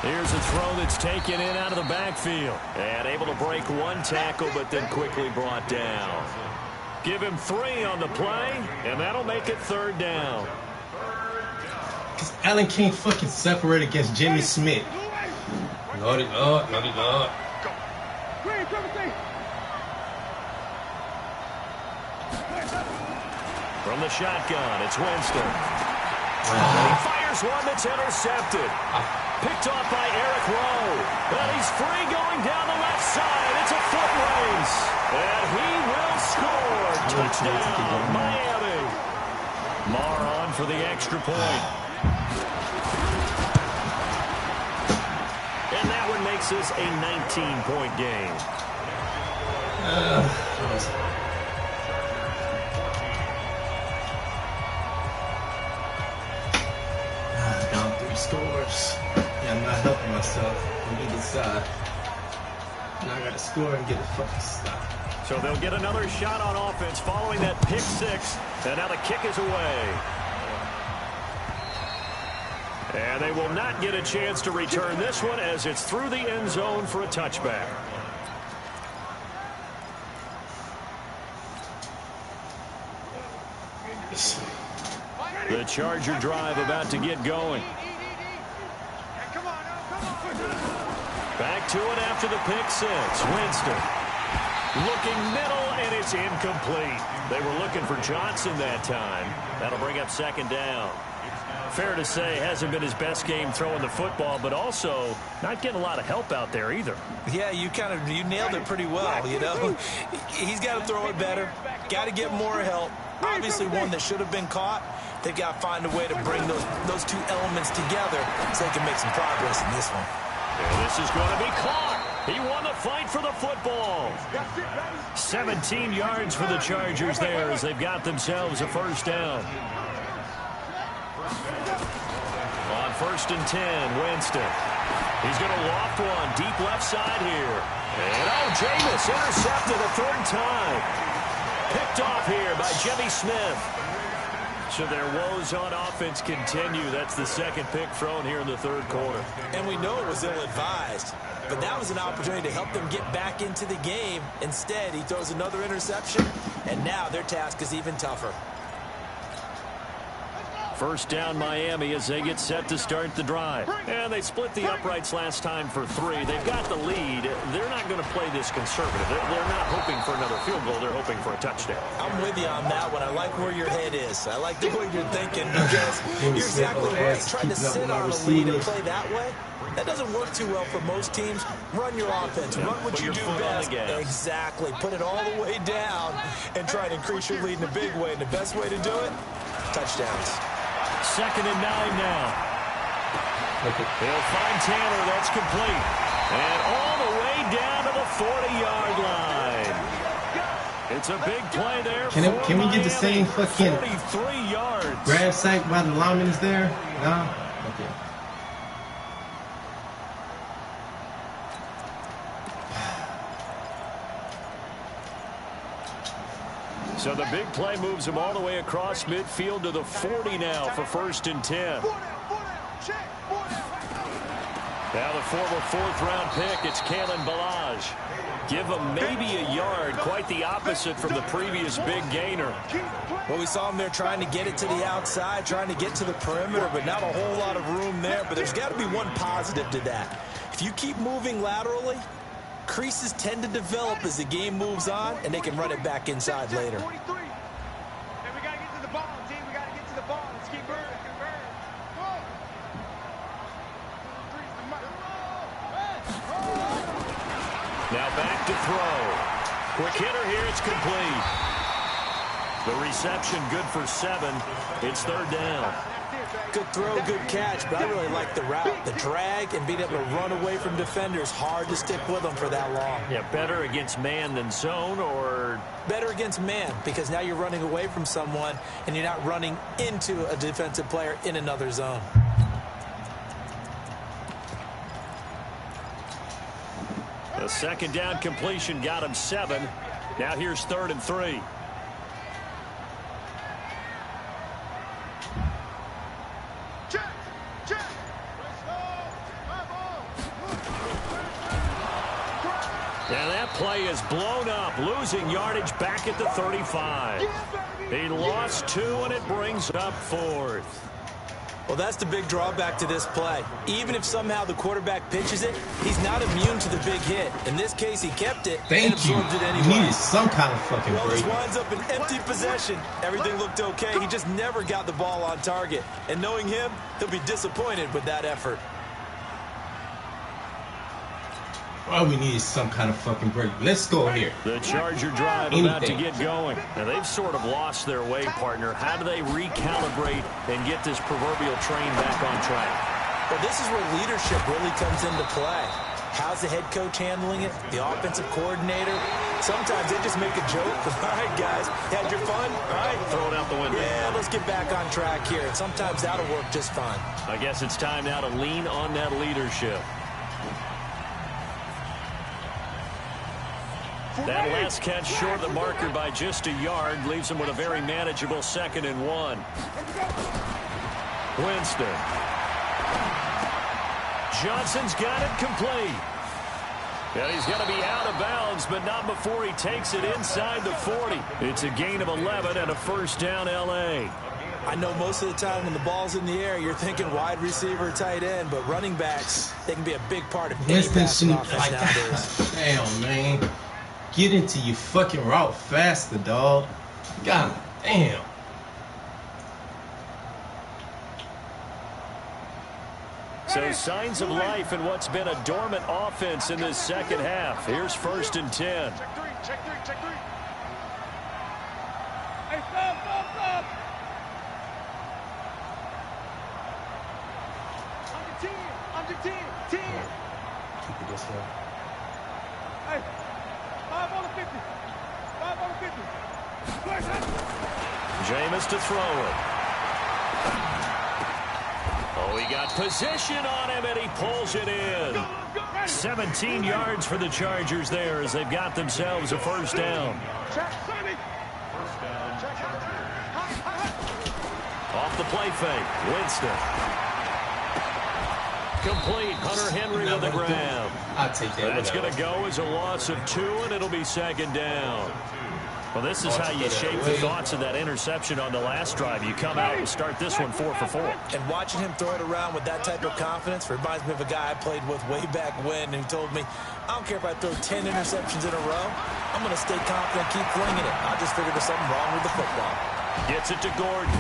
Here's a throw that's taken in out of the backfield. And able to break 1 tackle, but then quickly brought down. Give him 3 on the play, and that'll make it 3rd down. Because Allen can't fucking separate against Jimmy Smith. Naughty Lord, naughty Lord. From the shotgun, it's Winston. He fires Here's one that's intercepted. Picked off by Eric Rowe. But he's free going down the left side. It's a foot race. And he will score. Touchdown, Miami. Marr on for the extra point. And that one makes this a 19-point game. Down 3 scores. Yeah, I'm not helping myself on either side. Now I gotta score and get a fucking stop. So they'll get another shot on offense following that pick 6. And now the kick is away. And they will not get a chance to return this one as it's through the end zone for a touchback. The Charger drive about to get going. Back to it after the pick 6. Winston looking middle, and it's incomplete. They were looking for Johnson that time. That'll bring up second down. Fair to say, hasn't been his best game throwing the football, but also not getting a lot of help out there either. Yeah, you nailed it pretty well, you know. He's got to throw it better. Got to get more help. Obviously one that should have been caught. They've got to find a way to bring those two elements together so they can make some progress in this one. And this is going to be caught. He won the fight for the football. 17 yards for the Chargers there as they've got themselves a first down. On 1st and 10, Winston. He's going to loft one deep left side here. And Jameis intercepted a 3rd time. Picked off here by Jimmy Smith. So their woes on offense continue. That's the 2nd pick thrown here in the 3rd quarter. And we know it was ill-advised, but that was an opportunity to help them get back into the game. Instead, he throws another interception, and now their task is even tougher. First down Miami as they get set to start the drive. And they split the uprights last time for 3. They've got the lead. They're not going to play this conservative. They're not hoping for another field goal. They're hoping for a touchdown. I'm with you on that one. I like where your head is. I like the way you're thinking because you're exactly right. Trying to sit on a lead and play that way, that doesn't work too well for most teams. Run your offense. Run what you do best. Exactly. Put it all the way down and try to increase your lead in a big way. And the best way to do it, touchdowns. 2nd and 9 now. They'll find Tanner. That's complete. And all the way down to the 40-yard line. It's a big play there. Can we get the same fucking 43 yards. grab sack while the lineman is there? No? Okay. So the big play moves him all the way across midfield to the 40 now for 1st and 10. Now the former 4th-round pick, it's Kalen Ballage. Give him maybe a yard, quite the opposite from the previous big gainer. Well, we saw him there trying to get it to the outside, trying to get to the perimeter, but not a whole lot of room there. But there's got to be one positive to that. If you keep moving laterally, creases tend to develop as the game moves on, and they can run it back inside later. Hey, we got to get to the ball, team. We got to get to the ball. Let's keep burning. Now back to throw. Quick hitter here. It's complete. The reception good for 7. It's 3rd down. Good throw, good catch, but I really like the route. The drag and being able to run away from defenders. Hard to stick with them for that long. Yeah, better against man than zone, or better against man, because now you're running away from someone and you're not running into a defensive player in another zone. the 2nd down completion got him 7. Now here's 3rd and 3. And that play is blown up, losing yardage back at the 35. He lost 2, and it brings up 4th. Well, that's the big drawback to this play. Even if somehow the quarterback pitches it, he's not immune to the big hit. In this case, he kept it and absorbed it anyway. You needed some kind of fucking break. Well, this winds up an empty possession. Everything looked okay. He just never got the ball on target. And knowing him, he'll be disappointed with that effort. Well, we needed some kind of fucking break. Let's go here. The Charger drive about to get going. Now, they've sort of lost their way, partner. How do they recalibrate and get this proverbial train back on track? Well, this is where leadership really comes into play. How's the head coach handling it? The offensive coordinator? Sometimes they just make a joke. All right, guys, had your fun? All right. Throw it out the window. Yeah, let's get back on track here. And sometimes that'll work just fine. I guess it's time now to lean on that leadership. That last catch short of the marker by just a yard leaves him with a very manageable 2nd and 1. Winston. Johnson's got it complete. And he's going to be out of bounds, but not before he takes it inside the 40. It's a gain of 11 and a first down, L.A. I know most of the time when the ball's in the air, you're thinking wide receiver, tight end, but running backs, they can be a big part of any passing offense nowadays. Damn, man. Get into your fucking route faster, dog. God damn. So signs of life in what's been a dormant offense in this second half. Here's 1st and 10. Check three, check three, check three. Hey, stop. I'm the 10. 10. Keep it this way. Hey, 5 on the 50. 5 on the 50. Jameis to throw it. Oh, he got position on him, and he pulls it in. 17 yards for the Chargers there as they've got themselves a first down. Off the play fake, Winston. Complete, Hunter Henry with a grab. I'll take that. That's going to go as a loss of 2, and it'll be 2nd down. Well, this is how you shape the thoughts of that interception on the last drive. You come out and start this one 4 for 4. And watching him throw it around with that type of confidence reminds me of a guy I played with way back when who told me, I don't care if I throw 10 interceptions in a row. I'm going to stay confident, keep flinging it. I just figured there's something wrong with the football. Gets it to Gordon.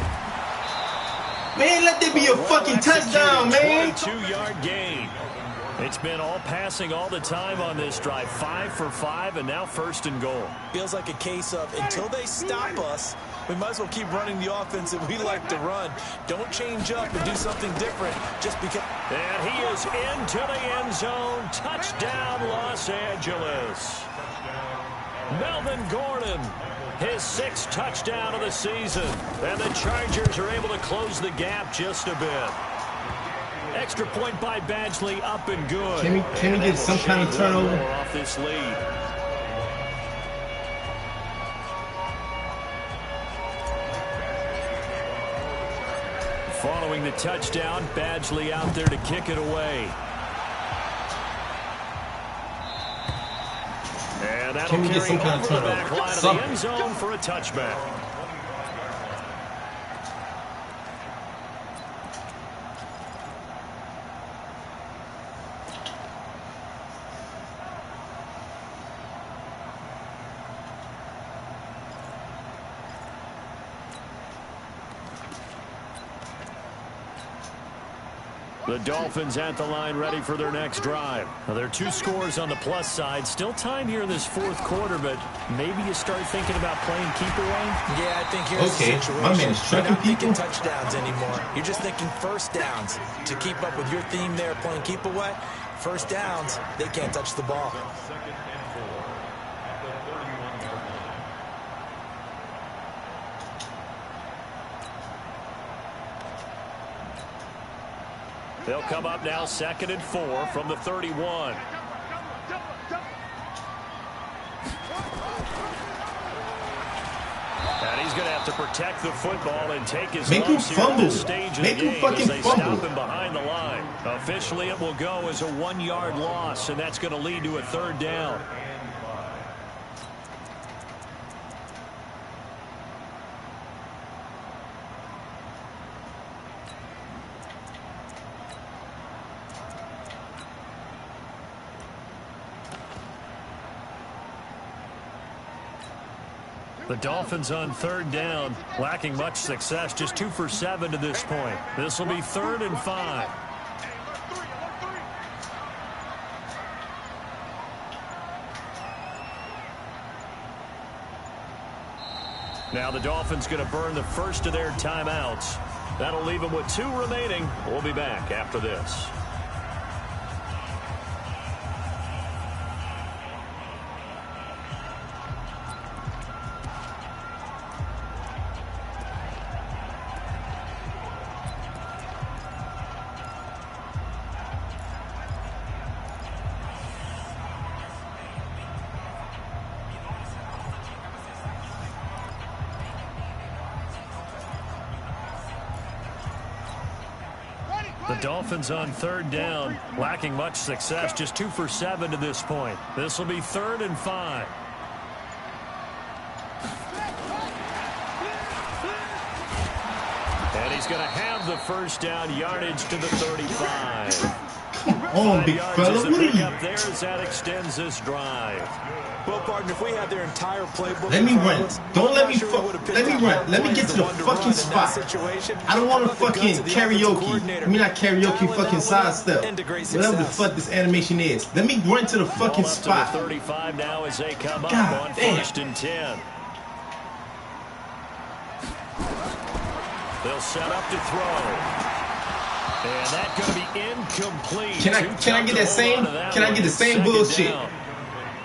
Man, let there be a fucking touchdown, man. 22-yard gain. It's been all passing all the time on this drive. 5 for 5, and now 1st and goal. Feels like a case of until they stop us, we might as well keep running the offense that we like to run. Don't change up and do something different just because. And he is into the end zone. Touchdown, Los Angeles. Melvin Gordon, his 6th touchdown of the season. And the Chargers are able to close the gap just a bit. Extra point by Badgley, up and good. Can we get some kind of turnover? Off this lead. Following the touchdown, Badgley out there to kick it away. And that'll carry over the back line of the end zone for a touchback. The Dolphins at the line ready for their next drive. Now, there are 2 scores on the plus side. Still time here in this 4th quarter, but maybe you start thinking about playing keep away? Yeah, I think here's the situation. My man is trucking You're not people. thinking touchdowns anymore. You're just thinking first downs. To keep up with your theme there, playing keep away, first downs, they can't touch the ball. They'll come up now 2nd and 4 from the 31. And he's going to have to protect the football and take his lumps here at this stage of the game as they stop him behind the line. Officially, it will go as a 1-yard loss, and that's going to lead to a 3rd down. The Dolphins on 3rd down, lacking much success, just 2 for 7 to this point. This will be 3rd and 5. Now the Dolphins going to burn the first of their timeouts. That'll leave them with 2 remaining. We'll be back after this. The Dolphins on 3rd down, lacking much success, just 2 for 7 to this point. This will be 3rd and 5. And he's going to have the first down, yardage to the 35. Come on, big fella. What are you? There as that extends this drive. Well, partner, if we had their entire playbook, Let me run. Don't let me let me run. Let me get to the fucking spot. I don't want to fucking karaoke. I mean, not karaoke, fucking sidestep. Whatever the fuck this animation is. Let me run to the fucking spot. 35 now as they come up on 1st and 10. They'll set up to throw. And that's going to be incomplete. Can I get that same? Can I get the same bullshit?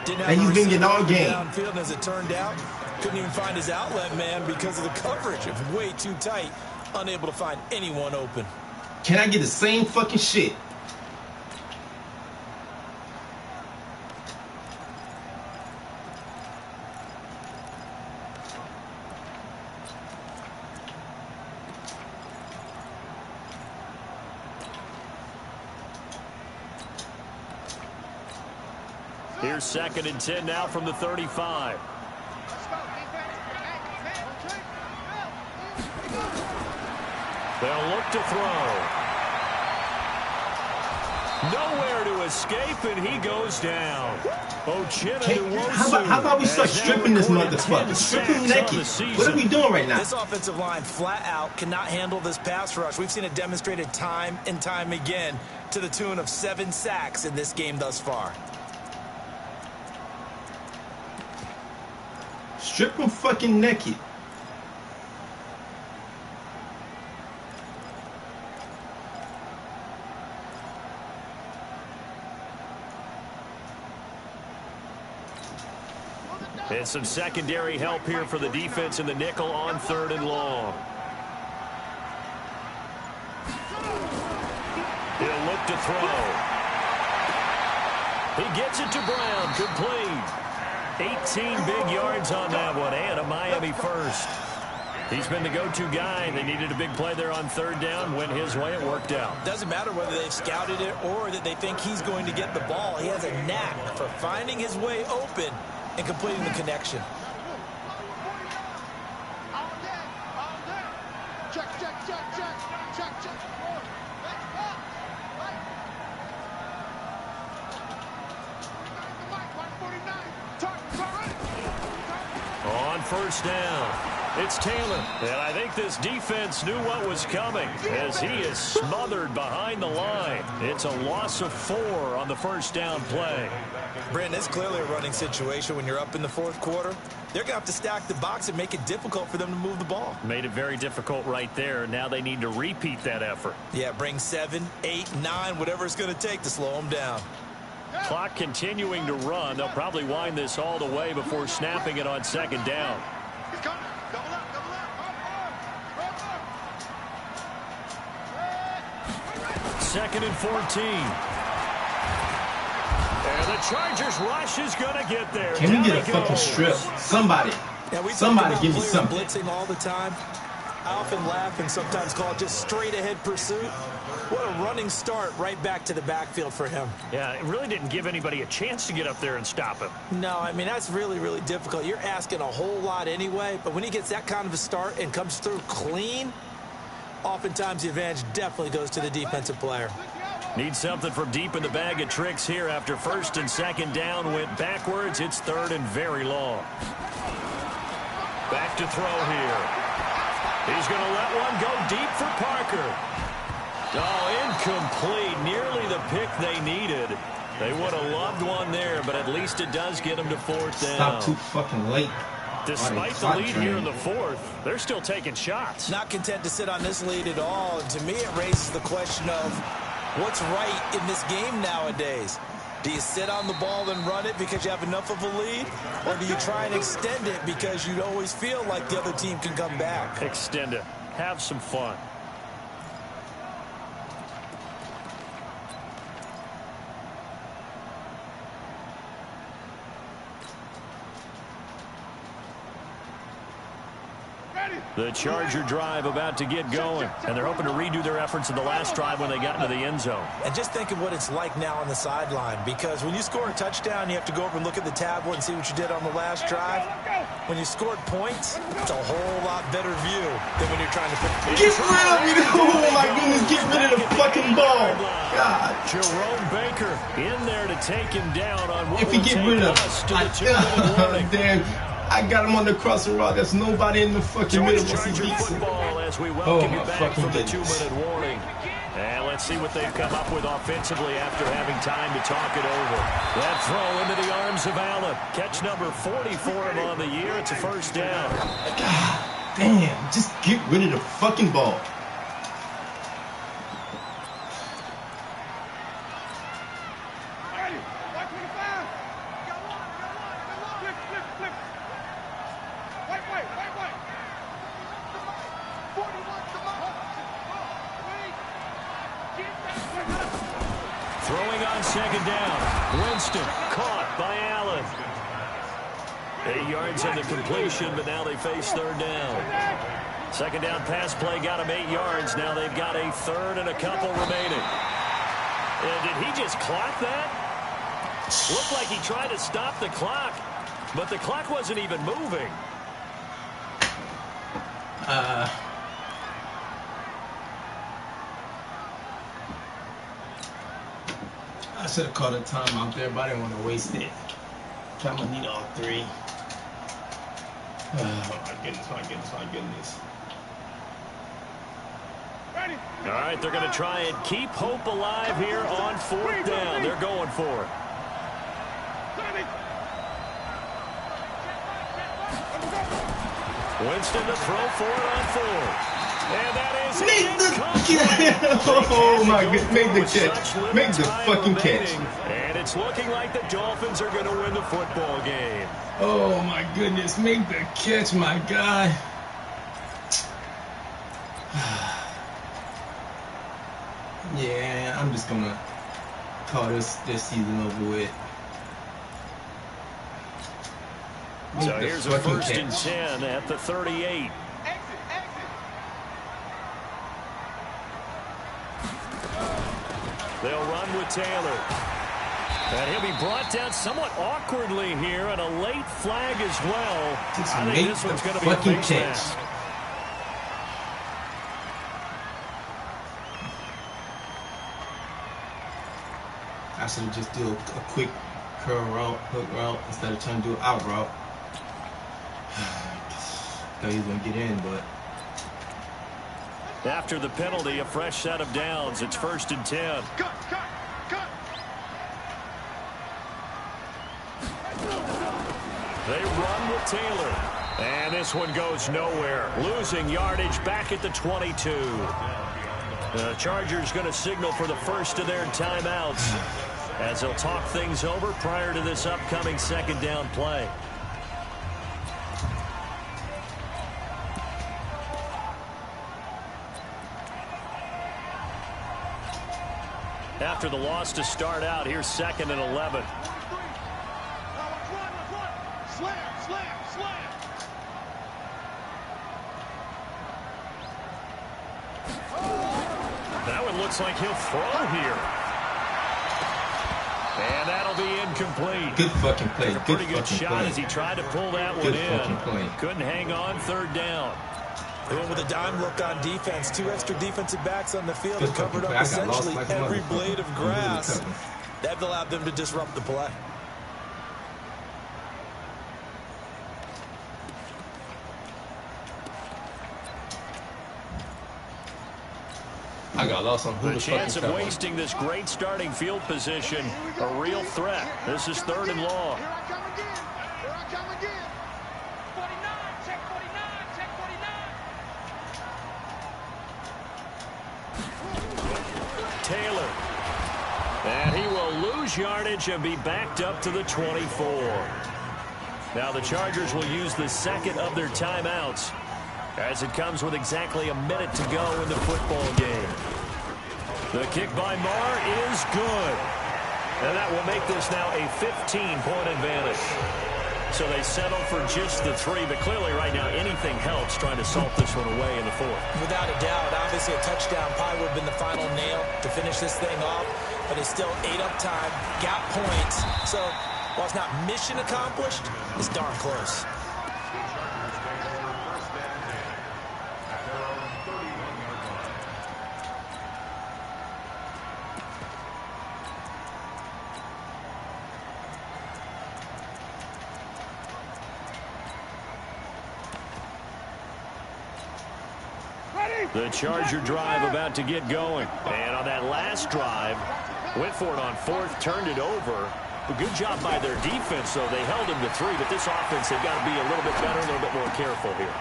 And he's been getting all game. As it turned out, couldn't even find his outlet man because of the coverage. It was way too tight. Unable to find anyone open. Can I get the same fucking shit? Here's 2nd and 10 now from the 35. They'll look to throw. Nowhere to escape, and he goes down. How about we start stripping this motherfucker? Strip him naked. What are we doing right now? This offensive line flat out cannot handle this pass rush. We've seen it demonstrated time and time again to the tune of 7 sacks in this game thus far. Strip him fucking naked. And some secondary help here for the defense in the nickel on 3rd and long. He'll look to throw. He gets it to Brown, complete. 18 big yards on that one, and a Miami first. He's been the go-to guy. They needed a big play there on 3rd down. Went his way, it worked out. Doesn't matter whether they've scouted it or that they think he's going to get the ball. He has a knack for finding his way open and completing the connection. On 1st down, it's Taylor. And I think this defense knew what was coming as he is smothered behind the line. It's a loss of 4 on the 1st down play. Brandon, it's clearly a running situation when you're up in the 4th quarter. They're going to have to stack the box and make it difficult for them to move the ball. Made it very difficult right there. Now they need to repeat that effort. Yeah, bring 7, 8, 9, whatever it's going to take to slow them down. Clock continuing to run. They'll probably wind this all the way before snapping it on 2nd down. 2nd and 14. And the Chargers rush is going to get there. Can we get a fucking strip? Somebody. Somebody give me something. Blitzing all the time. I often laugh and sometimes call it just straight ahead pursuit. What a running start right back to the backfield for him. Yeah, it really didn't give anybody a chance to get up there and stop him. No, I mean, that's really, really difficult. You're asking a whole lot anyway, but when he gets that kind of a start and comes through clean, oftentimes the advantage definitely goes to the defensive player. Need something from deep in the bag of tricks here after 1st and 2nd down went backwards. It's 3rd and very long. Back to throw here. He's going to let one go deep for Parker. Oh, incomplete. Nearly the pick they needed. They would have loved one there, but at least it does get them to fourth down. Stop too fucking late. Despite the lead here in the fourth, they're still taking shots. Not content to sit on this lead at all. And to me, it raises the question of what's right in this game nowadays. Do you sit on the ball and run it because you have enough of a lead? Or do you try and extend it because you always feel like the other team can come back? Extend it. Have some fun. The Charger drive about to get going, and they're hoping to redo their efforts in the last drive when they got into the end zone. And just think of what it's like now on the sideline, because when you score a touchdown, you have to go over and look at the tablet and see what you did on the last drive. When you scored points, it's a whole lot better view than when you're trying to put Get rid of me! Oh my goodness, get rid of the fucking ball! God. Jerome Baker in there to take him down on what If he get rid of damn. I got him on the crossing route. There's nobody in the fucking middle. Charger football as we welcome you back from the 2-minute warning. And let's see what they've come up with offensively after having time to talk it over. That throw into the arms of Allen. Catch number 40 for him on the year. It's a first down. God damn. Just get rid of the fucking ball. Throwing on second down. Winston caught by Allen. 8 yards on the completion, but now they face third down. Second down pass play got them 8 yards. Now they've got a third and a couple remaining. And did he just clock that? Looked like he tried to stop the clock, but the clock wasn't even moving. I should have called a timeout there, but I didn't want to waste it. I'm going to need all three. Oh, my goodness. All right, they're going to try and keep hope alive here on fourth down. They're going for it. Winston to throw for it on fourth. And that is oh my goodness, make the catch. Make the fucking catch. And it's looking like the Dolphins are going to win the football game. Oh my goodness, make the catch, my guy. Yeah, I'm just going to call this season over with. So here's a first and 10 at the 38. They'll run with Taylor. And he'll be brought down somewhat awkwardly here, and a late flag as well. I think this one's going to be a face mask. I should have just do a quick curl route, hook route, instead of trying to do an out route. Thought he was going to get in, but... After the penalty, a fresh set of downs. It's first and 10. Cut. They run with Taylor. And this one goes nowhere. Losing yardage back at the 22. The Chargers going to signal for the first of their timeouts as they'll talk things over prior to this upcoming second down play. After the loss to start out, here's second and 11. Slam. That one looks like he'll throw here. And that'll be incomplete. Good fucking play. Pretty good shot as he tried to pull that one in. Couldn't hang on third down. They went with a dime look on defense. 2 extra defensive backs on the field and covered up essentially every blade of grass. That allowed them to disrupt the play. I got lost on who The the chance fuck of is that wasting this great starting field position, a real threat. This is 3rd and long. Here I come again. Here I come again. 49, check 49, check 49. Taylor. And he will lose yardage and be backed up to the 24. Now the Chargers will use the second of their timeouts as it comes with exactly a minute to go in the football game. The kick by Marr is good. And that will make this now a 15-point advantage. So they settle for just the 3, but clearly right now anything helps trying to salt this one away in the 4th. Without a doubt, obviously a touchdown probably would have been the final nail to finish this thing off, but it's still 8 up time, got points. So while it's not mission accomplished, it's darn close. The Charger drive about to get going. And on that last drive, went for it on 4th, turned it over. A good job by their defense, though. They held him to 3, but this offense, they've got to be a little bit better, a little bit more careful here.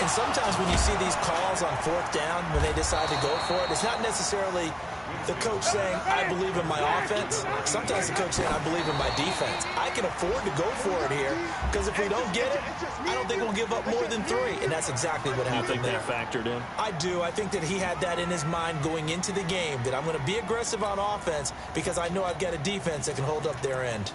And sometimes when you see these calls on 4th down, when they decide to go for it, it's not necessarily the coach saying, I believe in my offense. Sometimes the coach saying, I believe in my defense. I can afford to go for it here because if we don't get it, I don't think we'll give up more than 3. And that's exactly what happened there. You think that factored in? I do. I think that he had that in his mind going into the game, that I'm going to be aggressive on offense because I know I've got a defense that can hold up their end.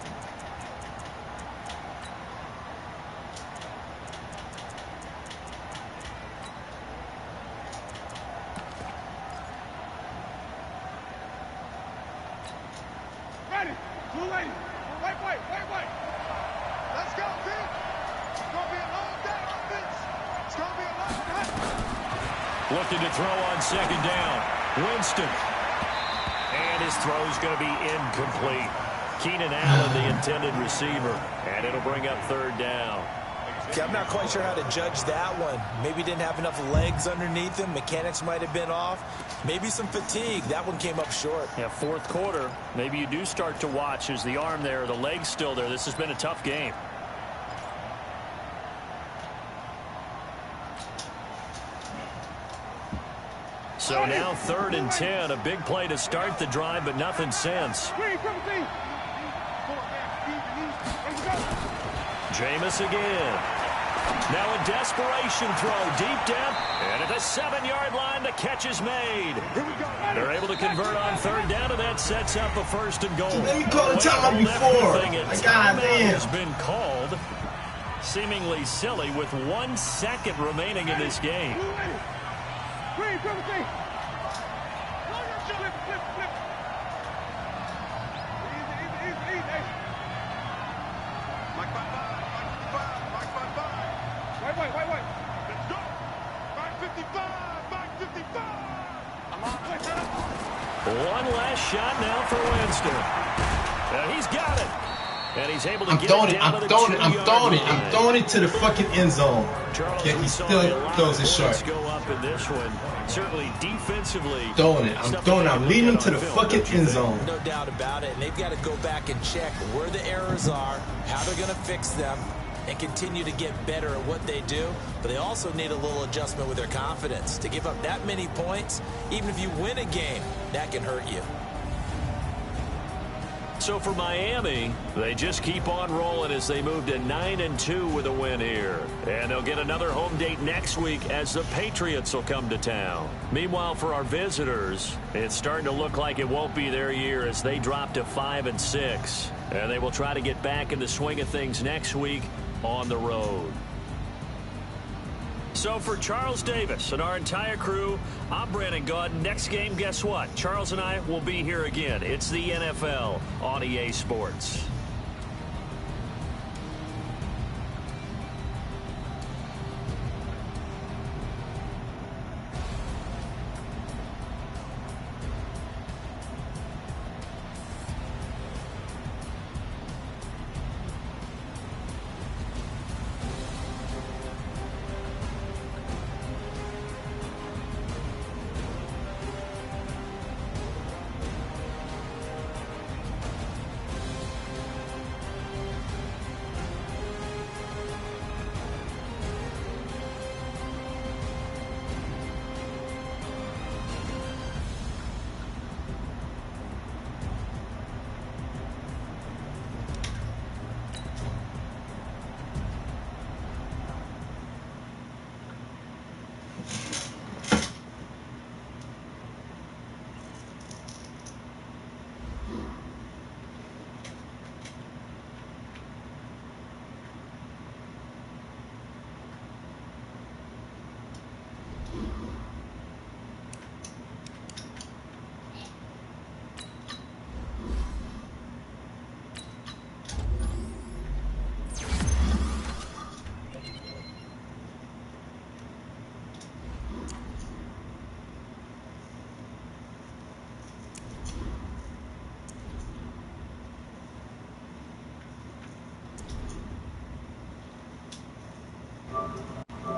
Ready. Too late. Wait. Let's go, team. It's going to be a long day offense. It's going to be a long day. Looking to throw on 2nd down. Winston. And his throw is going to be incomplete. Keenan Allen, the intended receiver. And it'll bring up 3rd down. Okay, I'm not quite sure how to judge that one. Maybe didn't have enough legs underneath him. Mechanics might have been off. Maybe some fatigue. That one came up short. Yeah, 4th quarter. Maybe you do start to watch as the arm there, the leg's still there. This has been a tough game. So now 3rd and 10. A big play to start the drive, but nothing since. Jameis again. Now a desperation throw deep down. And at the 7-yard line, the catch is made. They're able to convert on 3rd down, and that sets up a 1st and goal. Let me call the timeout before. Goddamn. Has been called. Seemingly silly with 1 second remaining in this game. Wait. Let's go. 555. I'm on. One last shot now for Winston. He's got it. And he's able to get it down to the 2-yard line. I'm throwing it to the fucking end zone. Yeah, he still throws it short. Go up in this one. Certainly defensively. I'm leading him to the fucking end zone. No doubt about it. And they've got to go back and check where the errors are, how they're going to fix them, and continue to get better at what they do. But they also need a little adjustment with their confidence. To give up that many points, even if you win a game, that can hurt you. So for Miami, they just keep on rolling as they move to 9-2 with a win here. And they'll get another home date next week as the Patriots will come to town. Meanwhile, for our visitors, it's starting to look like it won't be their year as they drop to 5-6. And they will try to get back in the swing of things next week on the road. So for Charles Davis and our entire crew, I'm Brandon Gaud. Next game, guess what? Charles and I will be here again. It's the NFL on EA Sports.